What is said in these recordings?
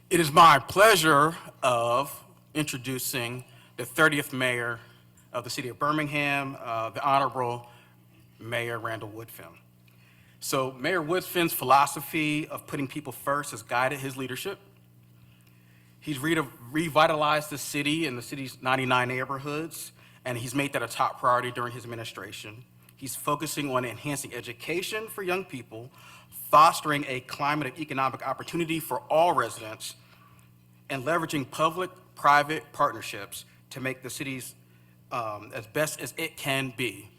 It is my pleasure of introducing the 30th mayor of the city of Birmingham, the Honorable Mayor Randall Woodfin. So Mayor Woodfin's philosophy of putting people first has guided his leadership. He's revitalized the city and the city's 99 neighborhoods, and he's made that a top priority during his administration. He's focusing on enhancing education for young people, fostering a climate of economic opportunity for all residents, and leveraging public-private partnerships to make the cities as best as it can be.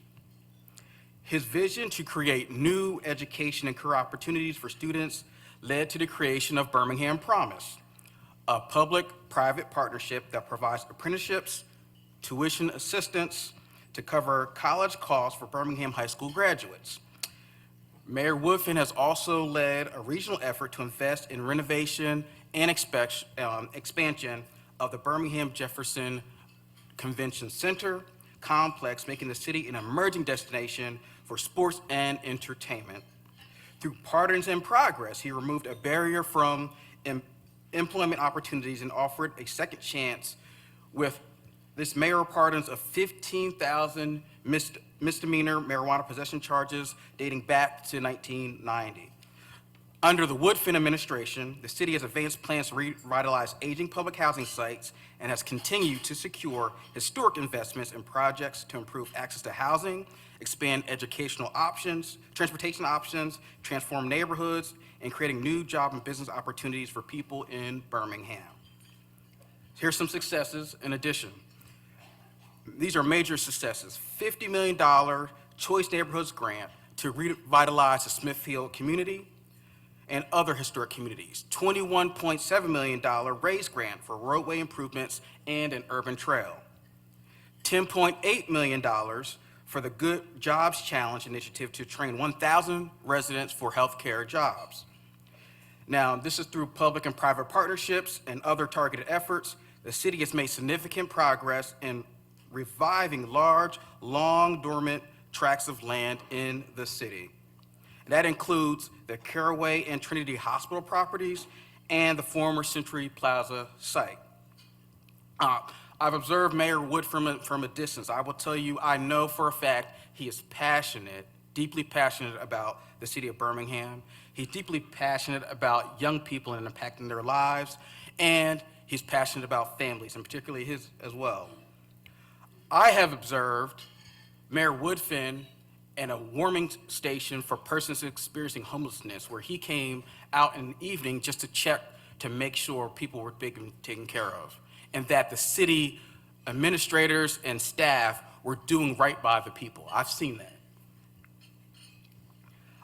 His vision to create new education and career opportunities for students led to the creation of Birmingham Promise, a public-private partnership that provides apprenticeships, tuition assistance to cover college costs for Birmingham high school graduates. Mayor Woodfin has also led a regional effort to invest in renovation and expansion of the Birmingham Jefferson Convention Center complex, making the city an emerging destination for sports and entertainment. Through Pardons in Progress, he removed a barrier from employment opportunities and offered a second chance with this mayoral pardons of 15,000 misdemeanor marijuana possession charges dating back to 1990. Under the Woodfin administration, the city has advanced plans to revitalize aging public housing sites and has continued to secure historic investments in projects to improve access to housing, expand educational options, transportation options, transform neighborhoods, and creating new job and business opportunities for people in Birmingham. Here's some successes in addition. These are major successes. $50 million Choice Neighborhoods grant to revitalize the Smithfield community and other historic communities. $21.7 million RAISE grant for roadway improvements and an urban trail. $10.8 million for the Good Jobs Challenge initiative to train 1,000 residents for healthcare jobs. Now, this is through public and private partnerships and other targeted efforts. The city has made significant progress in reviving large, long dormant tracts of land in the city. That includes the Caraway and Trinity Hospital properties and the former Century Plaza site. I've observed Mayor Wood from a distance. I will tell you, I know for a fact he is passionate, deeply passionate about the city of Birmingham. He's deeply passionate about young people and impacting their lives, and he's passionate about families, and particularly his as well. I have observed Mayor Woodfin and a warming station for persons experiencing homelessness, where he came out in the evening just to check to make sure people were being taken care of, and that the city administrators and staff were doing right by the people. I've seen that.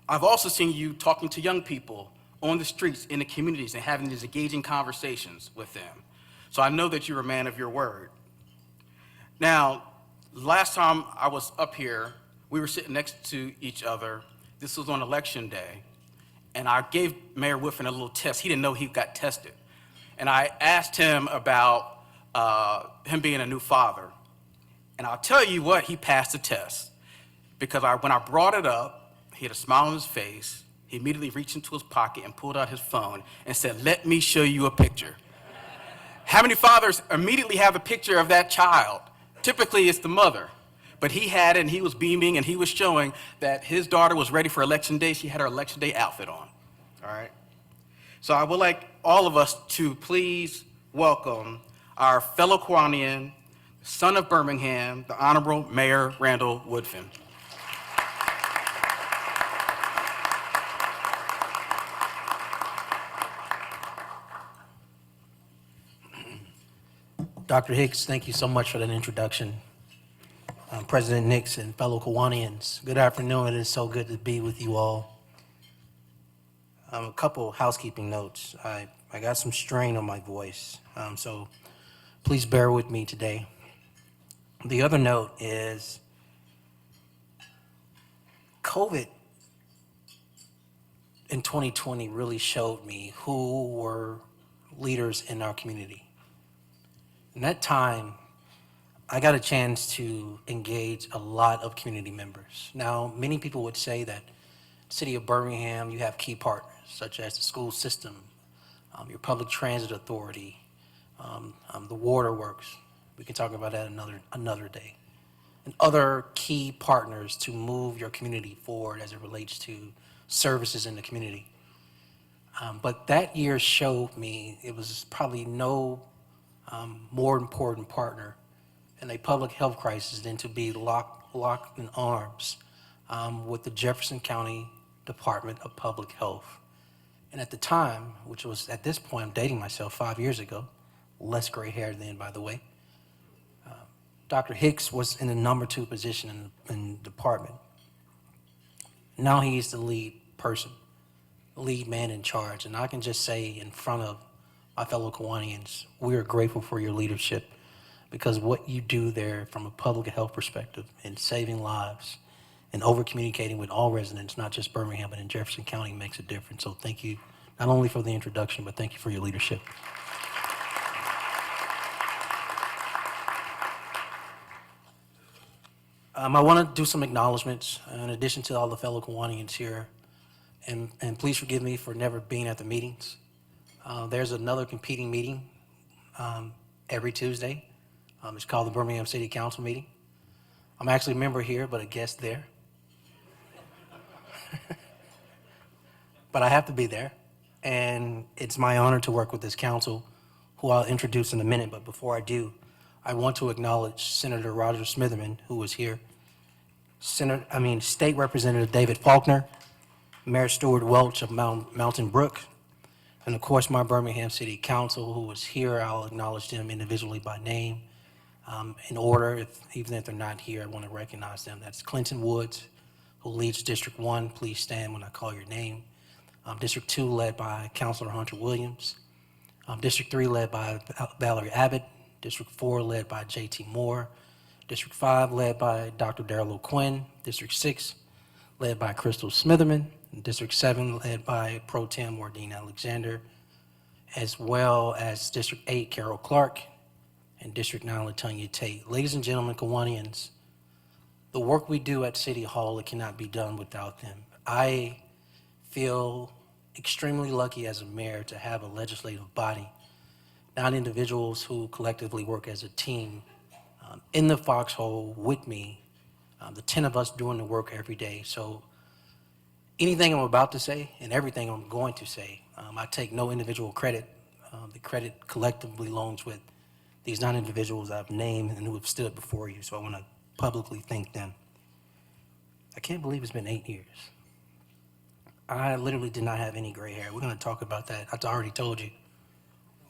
I've also seen you talking to young people on the streets, in the communities, and having these engaging conversations with them. So I know that you're a man of your word. Now, last time I was up here, we were sitting next to each other. This was on election day, and I gave Mayor Woodfin a little test. He didn't know he got tested. And I asked him about him being a new father. And I'll tell you what, he passed the test. Because when I brought it up, he had a smile on his face. He immediately reached into his pocket and pulled out his phone and said, "Let me show you a picture." How many fathers immediately have a picture of that child? Typically, it's the mother. But he had it, and he was beaming, and he was showing that his daughter was ready for election day. She had her election day outfit on, all right? So I would like all of us to please welcome our fellow Kiwanian, son of Birmingham, the Honorable Mayor Randall Woodfin. Dr. Hicks, thank you so much for that introduction. President Nix and fellow Kiwanians, good afternoon. It is so good to be with you all. A couple housekeeping notes. I got some strain on my voice, so please bear with me today. The other note is COVID in 2020 really showed me who were leaders in our community. In that time, I got a chance to engage a lot of community members. Now, many people would say that the city of Birmingham, you have key partners, such as the school system, your public transit authority, the waterworks. We can talk about that another day. And other key partners to move your community forward as it relates to services in the community. But that year showed me it was probably no more important partner in a public health crisis than to be locked in arms with the Jefferson County Department of Public Health. And at the time, which was at this point, I'm dating myself 5 years ago, less gray hair then, by the way, Dr. Hicks was in the number 2 position in the department. Now he's the lead person, lead man in charge. And I can just say in front of my fellow Kiwanians, we are grateful for your leadership, because what you do there from a public health perspective and saving lives and over communicating with all residents, not just Birmingham, but in Jefferson County, makes a difference. So thank you, not only for the introduction, but thank you for your leadership. I want to do some acknowledgments in addition to all the fellow Kiwanians here. And please forgive me for never being at the meetings. There's another competing meeting every Tuesday. It's called the Birmingham City Council meeting. I'm actually a member here, but a guest there. But I have to be there. And it's my honor to work with this council, who I'll introduce in a minute. But before I do, I want to acknowledge Senator Roger Smitherman, who was here, State Representative David Faulkner, Mayor Stuart Welch of Mountain Brook, and of course my Birmingham City Council, who was here. I'll acknowledge them individually by name. In order, even if they're not here, I want to recognize them. That's Clinton Woods, who leads District 1. Please stand when I call your name. District 2, led by Councilor Hunter Williams. District 3, led by Valerie Abbott. District 4, led by J.T. Moore. District 5, led by Dr. Darrell O'Quinn. District 6, led by Crystal Smitherman. And District 7, led by Pro Tem Wardine Alexander, as well as District 8, Carol Clark, and District 9, Latonya Tate. Ladies and gentlemen, Kiwanians, the work we do at City Hall, it cannot be done without them. I feel extremely lucky as a mayor to have a legislative body, not individuals who collectively work as a team in the foxhole with me, the 10 of us doing the work every day. So anything I'm about to say and everything I'm going to say, I take no individual credit. The credit collectively belongs with these 9 individuals I've named and who have stood before you. So I want to publicly thank them. I can't believe it's been 8 years. I literally did not have any gray hair. We're going to talk about that. I already told you.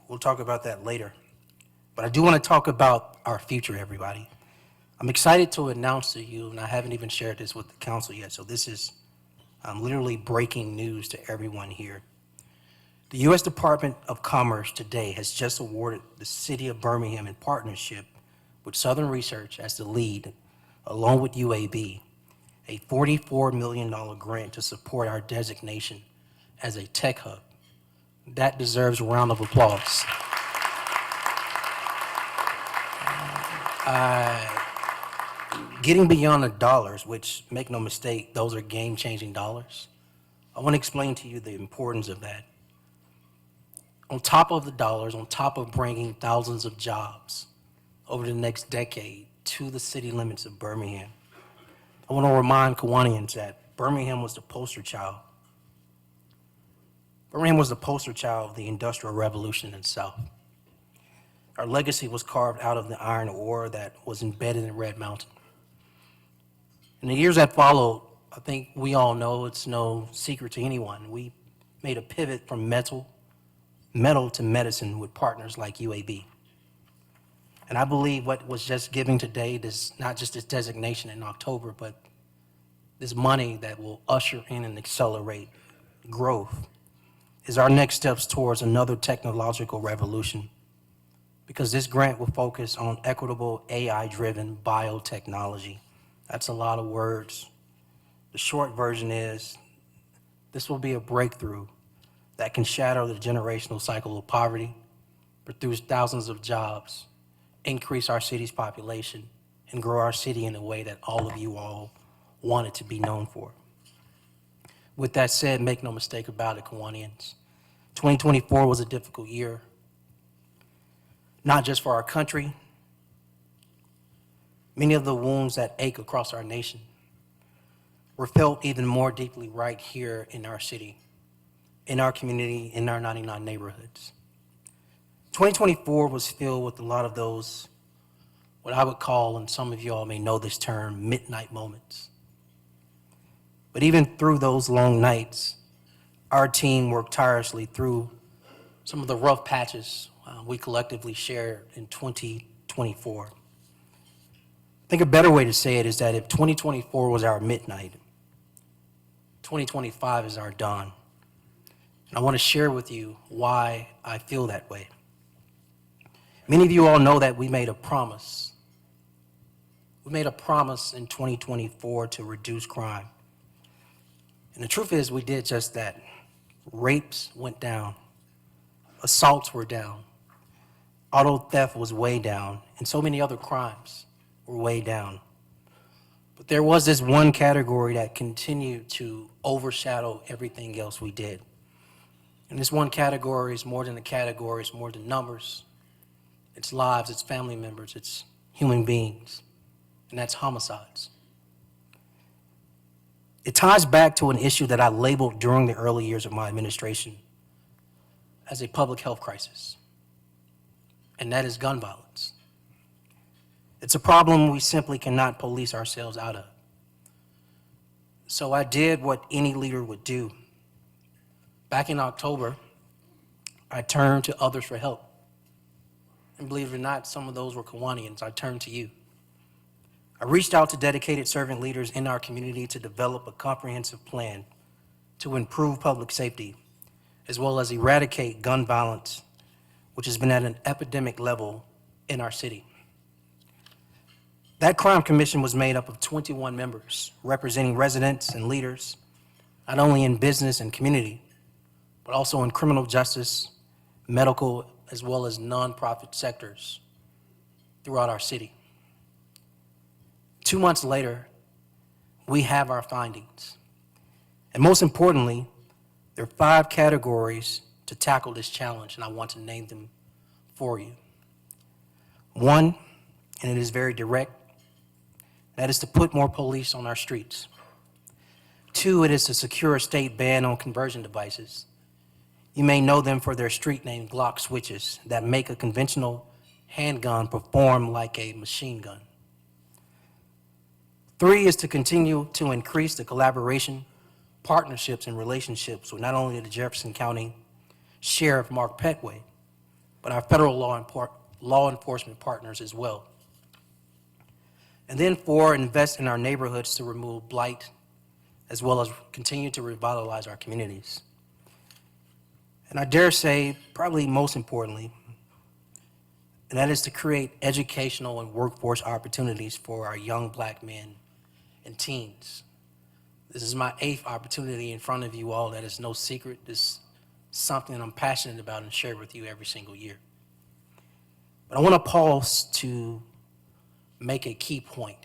We'll talk about that later. But I do want to talk about our future, everybody. I'm excited to announce to you, and I haven't even shared this with the council yet, so this is literally breaking news to everyone here. The U.S. Department of Commerce today has just awarded the city of Birmingham, in partnership with Southern Research as the lead, along with UAB, a $44 million grant to support our designation as a tech hub. That deserves a round of applause. Getting beyond the dollars, which, make no mistake, those are game-changing dollars, I want to explain to you the importance of that. On top of the dollars, on top of bringing thousands of jobs over the next decade to the city limits of Birmingham, I want to remind Kiwanians that Birmingham was the poster child. Birmingham was the poster child of the Industrial Revolution in the South. Our legacy was carved out of the iron ore that was embedded in Red Mountain. In the years that followed, I think we all know, it's no secret to anyone, we made a pivot from metal to medicine with partners like UAB. And I believe what was just giving today, this, not just this designation in October, but this money that will usher in and accelerate growth, is our next steps towards another technological revolution. Because this grant will focus on equitable AI-driven biotechnology. That's a lot of words. The short version is, this will be a breakthrough that can shatter the generational cycle of poverty, produce thousands of jobs, increase our city's population, and grow our city in a way that all of you all want it to be known for. With that said, make no mistake about it, Kiwanians. 2024 was a difficult year, not just for our country. Many of the wounds that ache across our nation were felt even more deeply right here in our city, in our community, in our 99 neighborhoods. 2024 was filled with a lot of those, what I would call, and some of you all may know this term, midnight moments. But even through those long nights, our team worked tirelessly through some of the rough patches we collectively shared in 2024. I think a better way to say it is that if 2024 was our midnight, 2025 is our dawn. And I want to share with you why I feel that way. Many of you all know that we made a promise. We made a promise in 2024 to reduce crime. And the truth is, we did just that. Rapes went down. Assaults were down. Auto theft was way down. And so many other crimes were way down. But there was this one category that continued to overshadow everything else we did. And this one category is more than a category, it's more than numbers. It's lives, it's family members, it's human beings. And that's homicides. It ties back to an issue that I labeled during the early years of my administration as a public health crisis, and that is gun violence. It's a problem we simply cannot police ourselves out of. So I did what any leader would do. Back in October, I turned to others for help. And believe it or not, some of those were Kiwanians. I turned to you. I reached out to dedicated servant leaders in our community to develop a comprehensive plan to improve public safety, as well as eradicate gun violence, which has been at an epidemic level in our city. That crime commission was made up of 21 members, representing residents and leaders, not only in business and community, but also in criminal justice, medical, as well as nonprofit sectors throughout our city. 2 months later, we have our findings. And most importantly, there are 5 categories to tackle this challenge, and I want to name them for you. 1, and it is very direct, that is to put more police on our streets. 2, it is to secure a state ban on conversion devices. You may know them for their street name, Glock switches, that make a conventional handgun perform like a machine gun. 3 is to continue to increase the collaboration, partnerships, and relationships with not only the Jefferson County Sheriff Mark Petway, but our federal law enforcement partners as well. And then 4, invest in our neighborhoods to remove blight, as well as continue to revitalize our communities. And I dare say, probably most importantly, and that is to create educational and workforce opportunities for our young Black men and teens. This is my 8th opportunity in front of you all. That is no secret. This is something I'm passionate about and share with you every single year. But I want to pause to make a key point.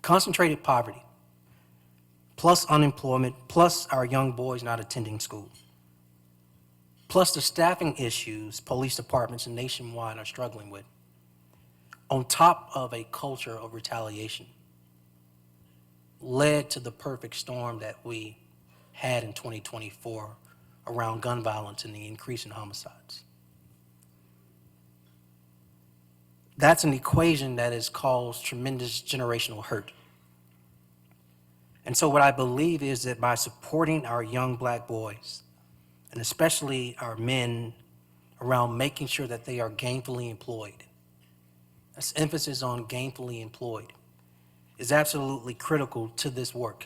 Concentrated poverty, plus unemployment, plus our young boys not attending school, plus the staffing issues police departments nationwide are struggling with, on top of a culture of retaliation, led to the perfect storm that we had in 2024 around gun violence and the increase in homicides. That's an equation that has caused tremendous generational hurt. And so what I believe is that by supporting our young Black boys, and especially our men, around making sure that they are gainfully employed, that's emphasis on gainfully employed, is absolutely critical to this work.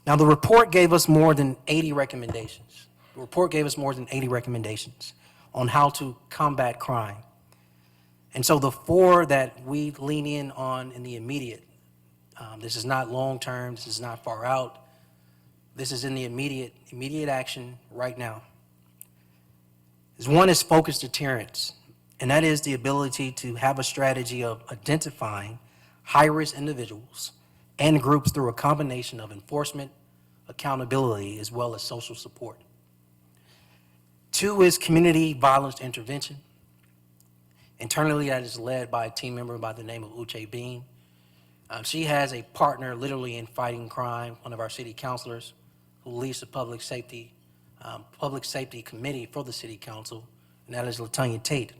Now, the report gave us more than 80 recommendations. The report gave us more than 80 recommendations on how to combat crime. And so the 4 that we lean in on in the immediate, this is not long-term, this is not far out, this is in the immediate action right now. One is focused deterrence, and that is the ability to have a strategy of identifying high-risk individuals and groups through a combination of enforcement, accountability, as well as social support. 2 is community violence intervention. Internally, that is led by a team member by the name of Uche Bean. She has a partner literally in fighting crime, one of our city councilors who leads the public safety committee for the city council, and that is LaTanya Tate.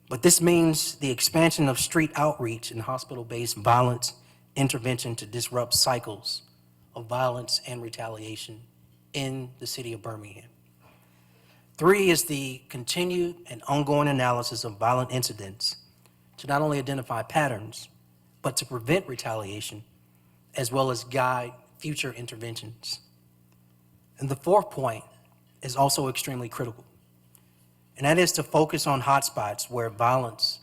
But this means the expansion of street outreach and hospital-based violence intervention to disrupt cycles of violence and retaliation in the city of Birmingham. 3 is the continued and ongoing analysis of violent incidents to not only identify patterns, but to prevent retaliation, as well as guide future interventions. And the 4th point is also extremely critical, and that is to focus on hotspots where violence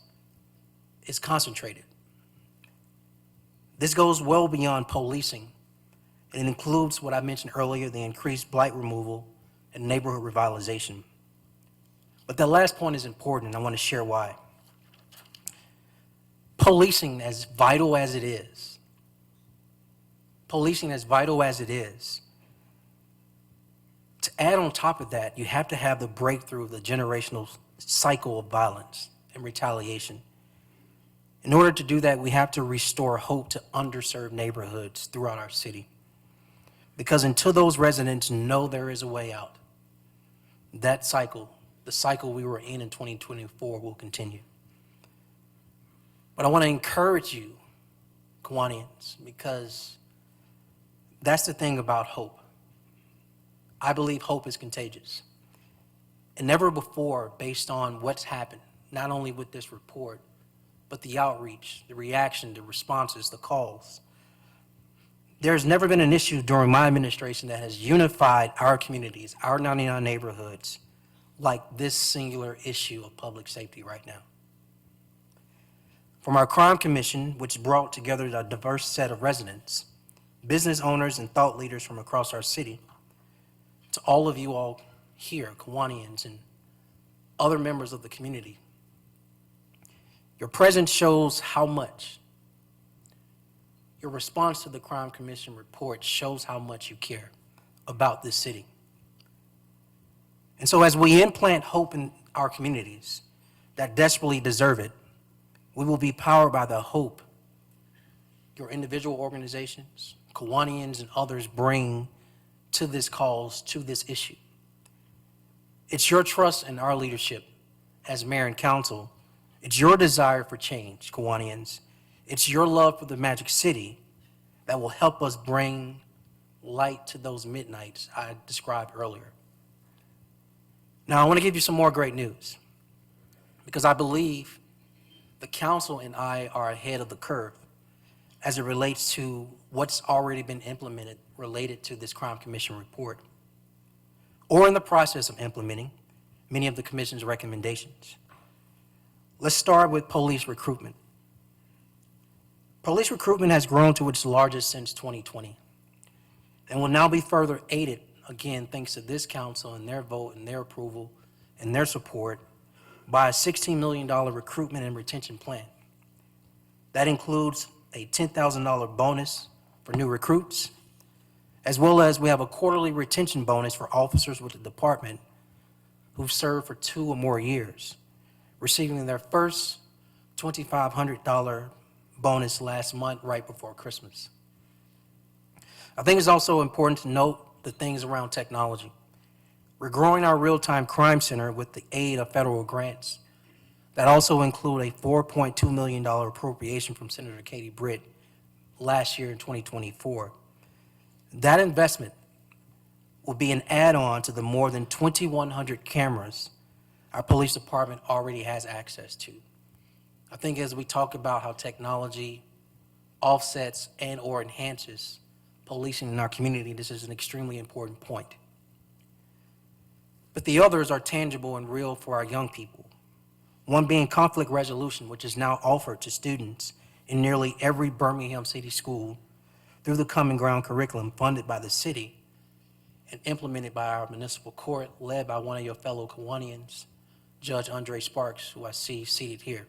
is concentrated. This goes well beyond policing, and it includes what I mentioned earlier, the increased blight removal and neighborhood revitalization. But the last point is important, and I want to share why. Policing, as vital as it is, to add on top of that, you have to have the breakthrough of the generational cycle of violence and retaliation. In order to do that, we have to restore hope to underserved neighborhoods throughout our city. Because until those residents know there is a way out, that cycle, the cycle we were in 2024, will continue. But I want to encourage you, Kiwanians, because that's the thing about hope. I believe hope is contagious. And never before, based on what's happened, not only with this report, but the outreach, the reaction, the responses, the calls. There's never been an issue during my administration that has unified our communities, our 99 neighborhoods, like this singular issue of public safety right now. From our crime commission, which brought together a diverse set of residents, business owners, and thought leaders from across our city, to all of you all here, Kiwanians and other members of the community, your presence shows how much. Your response to the Crime Commission report shows how much you care about this city. And so as we implant hope in our communities that desperately deserve it, we will be powered by the hope your individual organizations, Kiwanians, and others bring to this cause, to this issue. It's your trust in our leadership as mayor and council. It's your desire for change, Kiwanians. It's your love for the Magic City that will help us bring light to those midnights I described earlier. Now, I want to give you some more great news, because I believe the council and I are ahead of the curve as it relates to what's already been implemented related to this Crime Commission report, or in the process of implementing many of the commission's recommendations. Let's start with police recruitment. Police recruitment has grown to its largest since 2020 and will now be further aided, again, thanks to this council and their vote and their approval and their support, by a $16 million recruitment and retention plan. That includes a $10,000 bonus for new recruits, as well as we have a quarterly retention bonus for officers with the department who've served for 2 or more years, receiving their first $2,500 bonus last month right before Christmas. I think it's also important to note the things around technology. We're growing our real-time crime center with the aid of federal grants that also include a $4.2 million appropriation from Senator Katie Britt last year in 2024. That investment will be an add-on to the more than 2,100 cameras our police department already has access to. I think as we talk about how technology offsets and or enhances policing in our community, this is an extremely important point. But the others are tangible and real for our young people. One being conflict resolution, which is now offered to students in nearly every Birmingham City school through the Common Ground curriculum funded by the city and implemented by our municipal court, led by one of your fellow Kiwanians, Judge Andre Sparks, who I see seated here.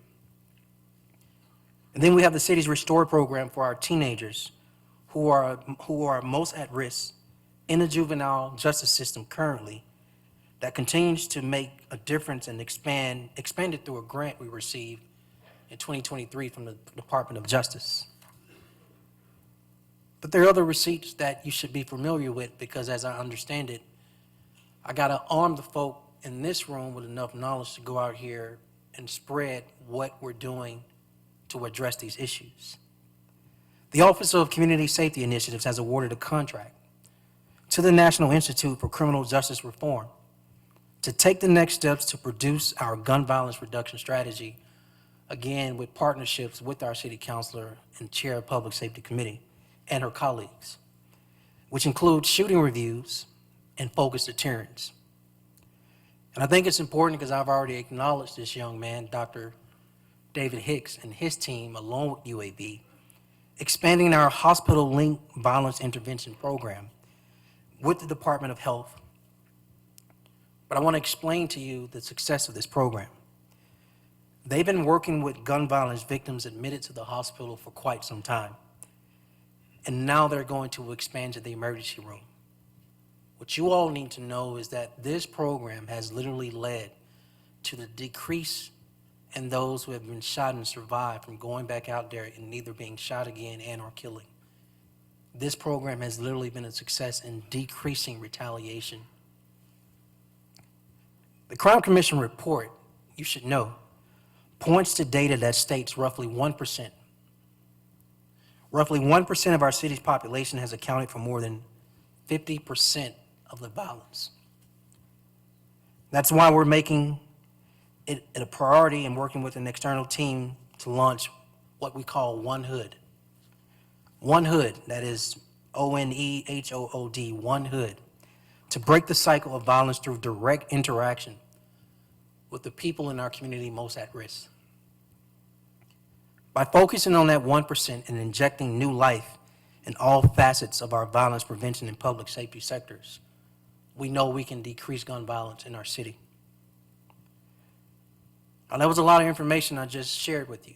And then we have the city's Restore program for our teenagers who are most at risk in the juvenile justice system currently that continues to make a difference and expanded through a grant we received in 2023 from the Department of Justice. But there are other receipts that you should be familiar with because as I understand it, I got to arm the folk in this room with enough knowledge to go out here and spread what we're doing to address these issues. The Office of Community Safety Initiatives has awarded a contract to the National Institute for Criminal Justice Reform to take the next steps to produce our gun violence reduction strategy, again, with partnerships with our city councilor and chair of Public Safety Committee and her colleagues, which includes shooting reviews and focused deterrence. And I think it's important because I've already acknowledged this young man, Dr. David Hicks and his team, along with UAB, expanding our hospital-linked violence intervention program with the Department of Health. But I want to explain to you the success of this program. They've been working with gun violence victims admitted to the hospital for quite some time. And now they're going to expand to the emergency room. What you all need to know is that this program has literally led to the decrease in those who have been shot and survived from going back out there and either being shot again and or killing. This program has literally been a success in decreasing retaliation. The Crime Commission report, you should know, points to data that states roughly 1% of our city's population has accounted for more than 50% of the violence. That's why we're making it a priority and working with an external team to launch what we call One Hood. One Hood, that is ONEHOOD, One Hood, to break the cycle of violence through direct interaction with the people in our community most at risk. By focusing on that 1% and injecting new life in all facets of our violence prevention and public safety sectors, we know we can decrease gun violence in our city. Now, that was a lot of information I just shared with you.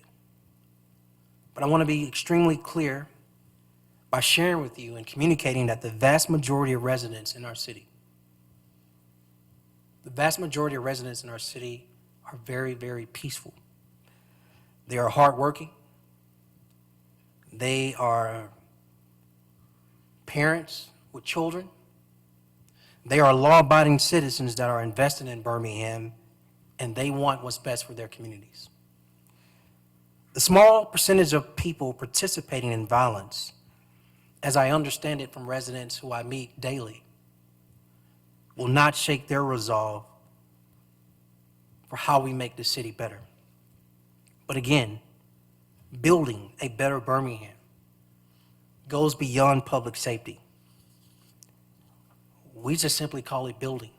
But I want to be extremely clear by sharing with you and communicating that the vast majority of residents in our city, are very, very peaceful. They are hardworking. They are parents with children. They are law-abiding citizens that are invested in Birmingham, and they want what's best for their communities. The small percentage of people participating in violence, as I understand it from residents who I meet daily, will not shake their resolve for how we make the city better. But again, building a better Birmingham goes beyond public safety. We just simply call it building.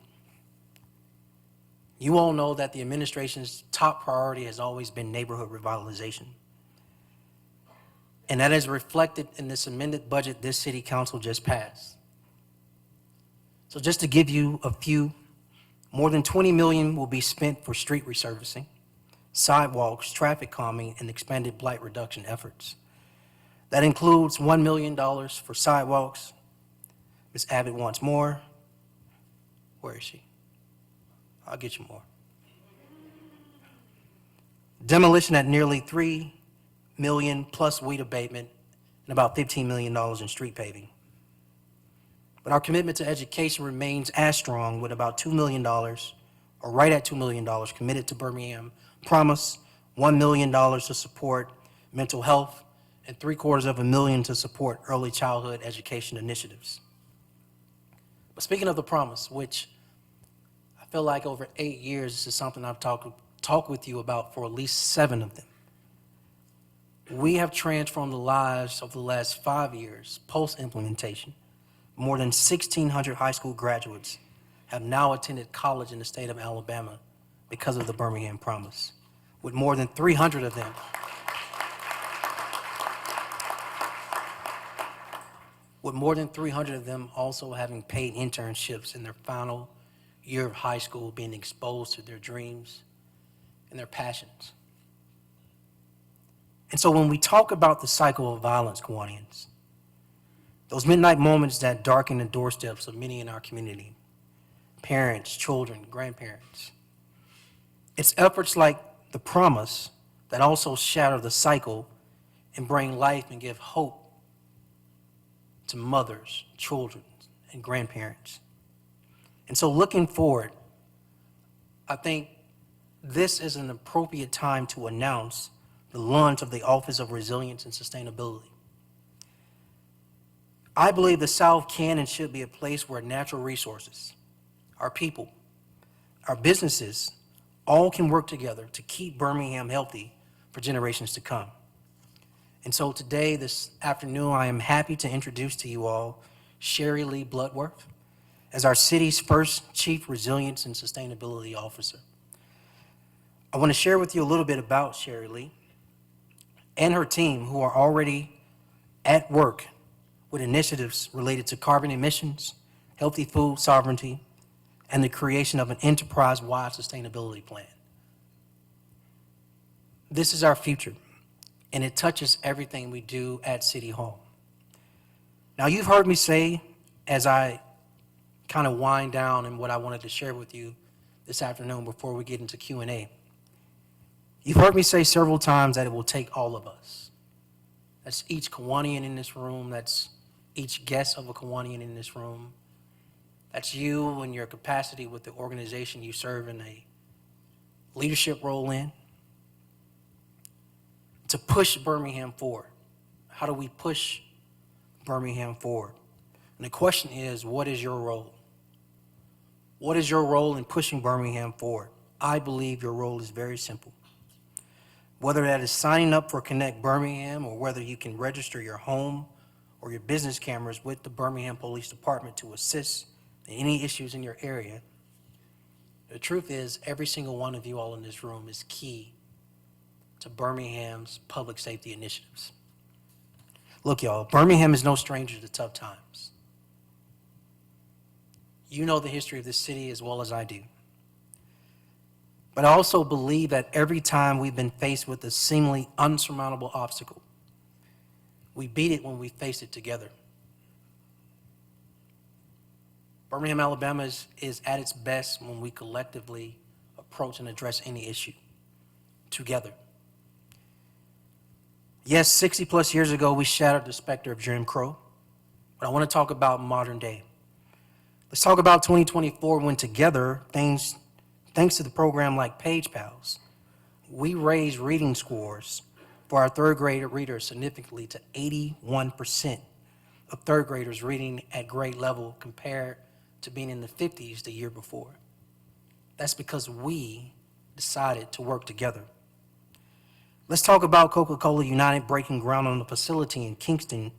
You all know that the administration's top priority has always been neighborhood revitalization. And that is reflected in this amended budget this city council just passed. So just to give you a few, more than $20 million will be spent for street resurfacing, sidewalks, traffic calming, and expanded blight reduction efforts. That includes $1 million for sidewalks. Ms. Abbott wants more. Where is she? I'll get you more. Demolition at nearly $3 million plus weed abatement and about $15 million in street paving. But our commitment to education remains as strong with about $2 million, or right at $2 million, committed to Birmingham Promise, $1 million to support mental health, and $750,000 to support early childhood education initiatives. But speaking of the Promise, which I feel like over 8 years, this is something I've talked with you about for at least 7 of them. We have transformed the lives of the last 5 years post-implementation. More than 1,600 high school graduates have now attended college in the state of Alabama because of the Birmingham Promise, with more than 300 of them also having paid internships in their final year of high school, being exposed to their dreams and their passions. And so when we talk about the cycle of violence, Kiwanians, Those midnight moments that darken the doorsteps of many in our community, parents, children, grandparents. It's efforts like the promise that also shatter the cycle and bring life and give hope to mothers, children, and grandparents. And so looking forward, I think this is an appropriate time to announce the launch of the Office of Resilience and Sustainability. I believe the South can and should be a place where natural resources, our people, our businesses, all can work together to keep Birmingham healthy for generations to come. And so today, this afternoon, I am happy to introduce to you all Sherry Lee Bloodworth as our city's first Chief Resilience and Sustainability Officer. I want to share with you a little bit about Sherry Lee and her team, who are already at work with initiatives related to carbon emissions, healthy food sovereignty, and the creation of an enterprise-wide sustainability plan. This is our future, and it touches everything we do at City Hall. Now, you've heard me say, as I kind of wind down and what I wanted to share with you this afternoon before we get into Q&A, you've heard me say several times that it will take all of us. That's each Kiwanian in this room, that's each guest of a Kiwanian in this room. That's you and your capacity with the organization you serve in a leadership role in, to push Birmingham forward. How do we push Birmingham forward? And the question is, what is your role? What is your role in pushing Birmingham forward? I believe your role is very simple. Whether that is signing up for Connect Birmingham, or whether you can register your home or your business cameras with the Birmingham Police Department to assist in any issues in your area, the truth is every single one of you all in this room is key to Birmingham's public safety initiatives. Look, y'all, Birmingham is no stranger to tough times. You know the history of this city as well as I do. But I also believe that every time we've been faced with a seemingly unsurmountable obstacle, we beat it when we face it together. Birmingham, Alabama is at its best when we collectively approach and address any issue together. Yes, 60 plus years ago, we shattered the specter of Jim Crow, but I want to talk about modern day. Let's talk about 2024 when together, thanks to the program like Page Pals, we raised reading scores for our third grade readers significantly to 81% of third graders reading at grade level compared to being in the 50s the year before. That's because we decided to work together. Let's talk about Coca-Cola United breaking ground on a facility in Kingston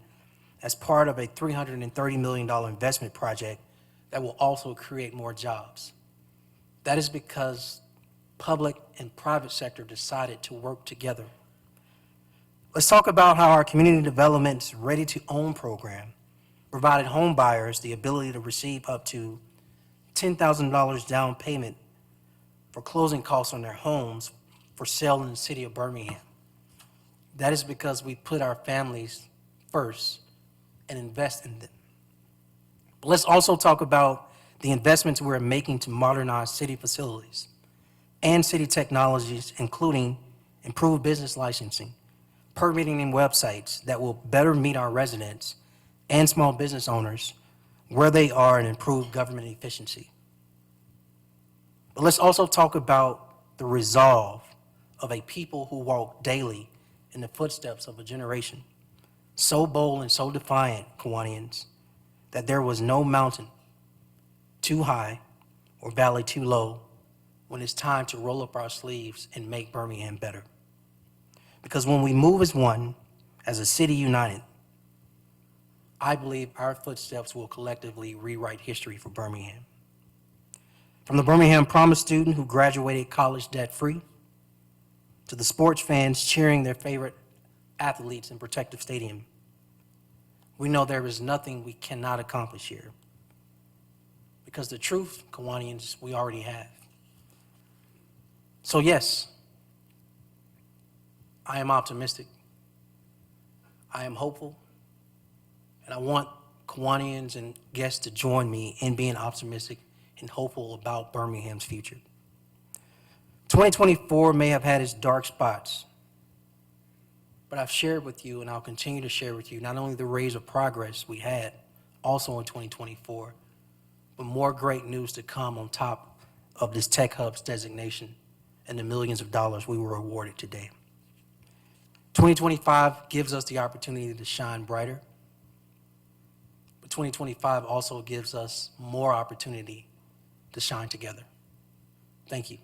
as part of a $330 million investment project that will also create more jobs. That is because public and private sector decided to work together. Let's talk about how our community development's Ready to Own program provided home buyers the ability to receive up to $10,000 down payment for closing costs on their homes for sale in the city of Birmingham. That is because we put our families first and invest in them. But let's also talk about the investments we're making to modernize city facilities and city technologies, including improved business licensing, permitting, and websites that will better meet our residents and small business owners where they are and improve government efficiency. But let's also talk about the resolve of a people who walk daily in the footsteps of a generation, so bold and so defiant, Kiwanians, that there was no mountain too high or valley too low when it's time to roll up our sleeves and make Birmingham better. Because when we move as one, as a city united, I believe our footsteps will collectively rewrite history for Birmingham. From the Birmingham Promise student who graduated college debt-free, to the sports fans cheering their favorite athletes in Protective Stadium, we know there is nothing we cannot accomplish here. Because the truth, Kiwanians, we already have. So yes, I am optimistic. I am hopeful. And I want Kiwanians and guests to join me in being optimistic and hopeful about Birmingham's future. 2024 may have had its dark spots, but I've shared with you, and I'll continue to share with you, not only the rays of progress we had also in 2024, but more great news to come on top of this Tech Hub's designation and the millions of dollars we were awarded today. 2025 gives us the opportunity to shine brighter, but 2025 also gives us more opportunity to shine together. Thank you.